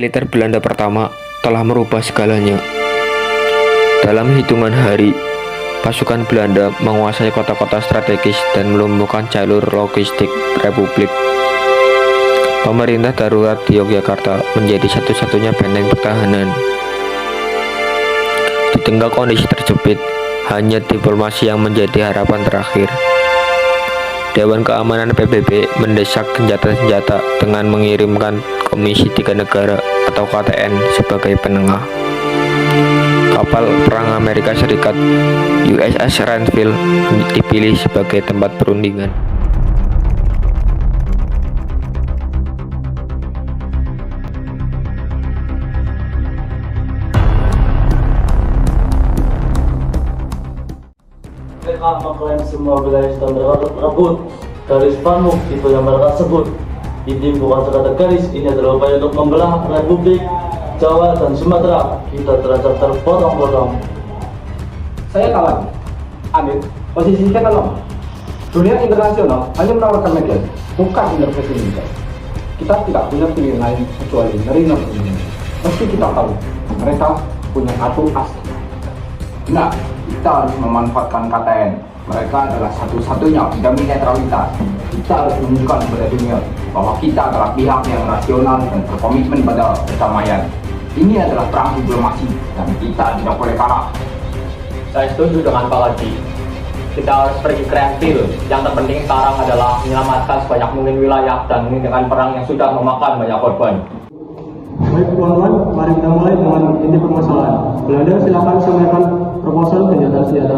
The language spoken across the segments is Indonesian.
Militer Belanda pertama telah merubah segalanya. Dalam hitungan hari, pasukan Belanda menguasai kota-kota strategis dan melumpuhkan jalur logistik Republik. Pemerintah darurat di Yogyakarta menjadi satu-satunya benteng pertahanan. Di tengah kondisi terjepit, hanya diplomasi yang menjadi harapan terakhir. Dewan Keamanan PBB mendesak senjata-senjata dengan mengirimkan Komisi Tiga Negara atau KTN sebagai penengah. Kapal perang Amerika Serikat USS Renville dipilih sebagai tempat perundingan. Mereka mengklaim semua wilayah standar tersebut. Garis pamuk tipe yang mereka sebut. Ini bukan sekadar garis, ini adalah upaya untuk membelah Republik Jawa dan Sumatera. Kita terancam terpotong-potong. Saya kawan, Amir, posisi kita lemah. Dunia internasional hanya menawarkan media, bukan intervensi militer. Kita tidak punya pilihan lain kecuali nerima ini. Meski kita tahu mereka punya atu asli. Nah, kita harus memanfaatkan KTN. Mereka adalah satu-satunya penjamin netralitas. Kita harus menunjukkan kepada dunia bahwa kita adalah pihak yang rasional dan berkomitmen pada perdamaian. Ini adalah perang diplomasi dan kita tidak boleh kalah. Saya setuju dengan Pak Haji. Kita harus pergi ke Renville. Yang terpenting sekarang adalah menyelamatkan sebanyak mungkin wilayah dan menghentikan perang yang sudah memakan banyak korban. Baik tuan-tuan, mari kita mulai dengan inti permasalahan. Belanda, silakan sampaikan proposal senjata-senjata.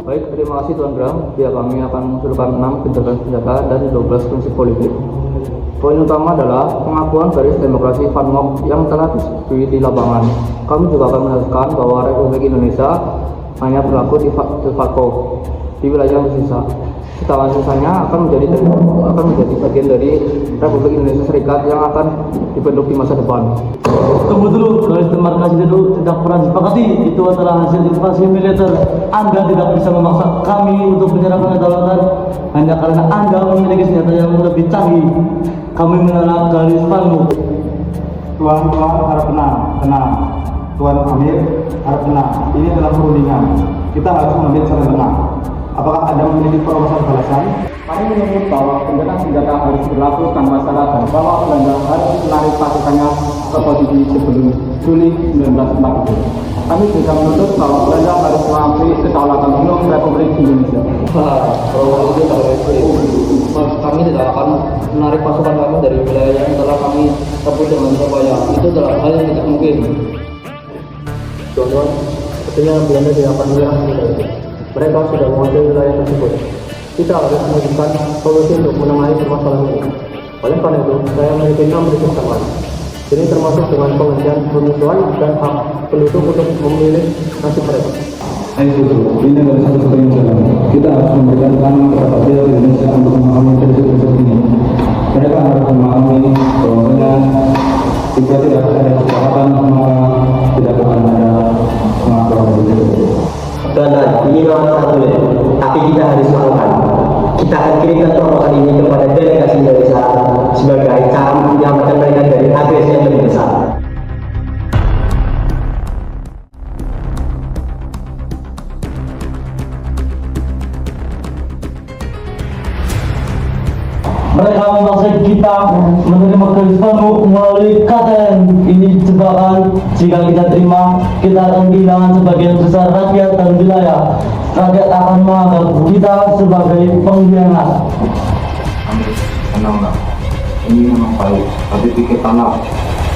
Baik, terima kasih Tuan Bram. Ya, kami akan mengusulkan 6 gencatan senjata dan 12 prinsip politik. Poin utama adalah pengakuan garis demokrasi Van Mock yang telah disetujui di lapangan. Kami juga akan menegaskan bahwa Republik Indonesia hanya berlaku di facto di wilayah sisa. Sedangkan sisanya akan menjadi bagian dari Republik Indonesia Serikat yang akan dibentuk di masa depan. Tunggu dulu, garis demarkasi itu tidak pernah disepakati. Itu adalah hasil invasi militer. Anda tidak bisa memaksa kami untuk menyerahkan kedaulatan hanya karena Anda memiliki senjata yang lebih canggih. Kami menolak garis panggung. Tuan-tuan harap tenang. Tuan Amir harap tenang. Ini adalah perundingan. Kita harus mengambil jalan tengah. Apakah Anda memiliki proposal balasan? Kami menyebut bahwa senjata harus berlaku tanpa syarat dan bahwa Belanda harus menarik pasukannya ke posisi sebelum Juli 1940. Kami juga menuntut bahwa Belanda harus mengakui kedaulatan penuh Republik Indonesia. Kalau itu kami tidak akan menarik pasukan kami dari wilayah yang telah kami sebut dengan Surabaya. Itu adalah hal yang tidak mungkin. Tuan-tuan, sepertinya Belanda tidak akan menyerah sendiri. Mereka sudah menguasai wilayah tersebut. Kita harus menunjukkan solusi untuk menengahi permasalahan ini. Oleh karena itu, saya memiliki 6 prinsip teman. Ini termasuk dengan penghentian permusuhan dan hak penduduk untuk memilih nasib mereka. Saya setuju. Ini adalah satu-satunya jalan. Kita harus memberikan tangan kepada dia di Indonesia untuk memahami prinsip-prinsip ini. Mereka harus memahami bahwa jika tidak ada kesepakatan maka tidak akan ada pengakuan begitu. Tuan-tuan, ini memang sangat sulit, tapi kita harus melakukan. Kita akan kirimkan proposal ini kepada delegasi Indonesia sebagai cara menyelamatkan mereka dari agresi yang lebih besar. Mereka memaksa kita menerima garis panggung melalui KTN. Ini jebakan. Jika kita terima, kita akan kehilangan sebagian besar rakyat dan wilayah. Rakyat akan menganggap kita sebagai pengkhianat. Amir, tenanglah. Ini memang baik, tapi pikir tanah.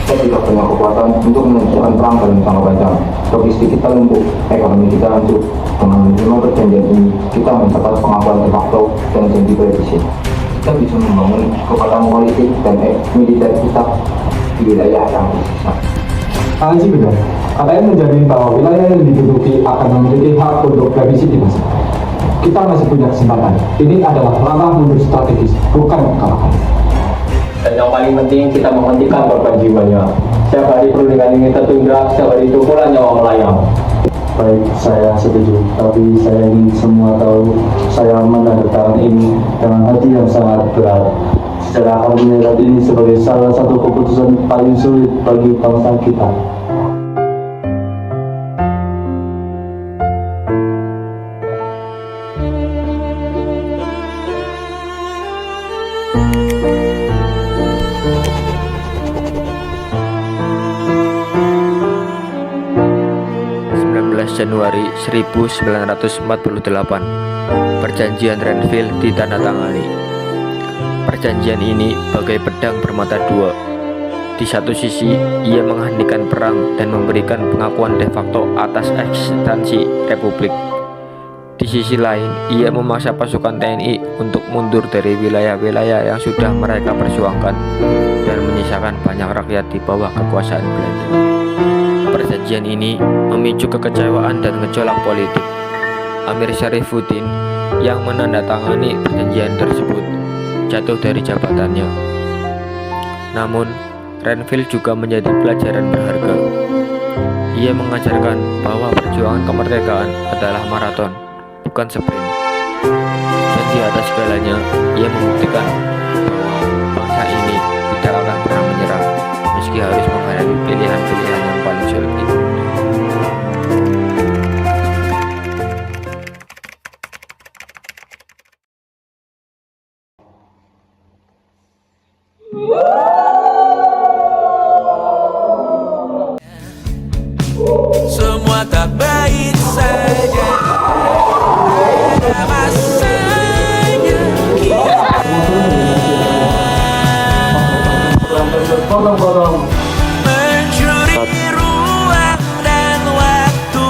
Kita tidak punya kekuatan untuk melanjutkan perang dalam jangka panjang. Logistik kita lumpuh, ekonomi kita hancur. Dengan menerima perjanjian ini, kita mencapai pengakuan de facto dan janji presisi. Kita bisa membangun kekuatan politik dan militer kita di wilayah yang tersisa. Sih benar. KTN menjamin bahwa wilayah yang diduduki akan memiliki hak untuk revisi di masa. Kita masih punya kesempatan. Ini adalah langkah mundur strategis, bukan kekalahan. Dan yang paling penting, kita menghentikan korban jiwanya. Setiap hari perundingan ini tertunda, setiap hari itu pula nyawa melayang. Baik, saya setuju. Tapi saya ingin semua tahu saya menandatangani ini dengan hati yang sangat berat. dan akan menilai ini sebagai salah satu keputusan paling sulit bagi bangsa kita. Januari 1948, Perjanjian Renville ditandatangani. Perjanjian ini bagai pedang bermata dua. Di satu sisi, ia menghentikan perang dan memberikan pengakuan de facto atas eksistensi republik. Di sisi lain, ia memaksa pasukan TNI untuk mundur dari wilayah-wilayah yang sudah mereka perjuangkan dan menyisakan banyak rakyat di bawah kekuasaan Belanda. Perjanjian ini memicu kekecewaan dan gejolak politik. Amir Syarifuddin yang menandatangani perjanjian tersebut jatuh dari jabatannya. Namun, Renville juga menjadi pelajaran berharga. Ia mengajarkan bahwa perjuangan kemerdekaan adalah maraton, bukan sprint. Dan di atas segalanya, ia membuktikan bahwa bangsa ini tidak akan pernah menyerah meski harus menghadapi pilihan-pilihan yang paling sulit. Semua tak baik saja, ada masanya mencuri ruang dan waktu.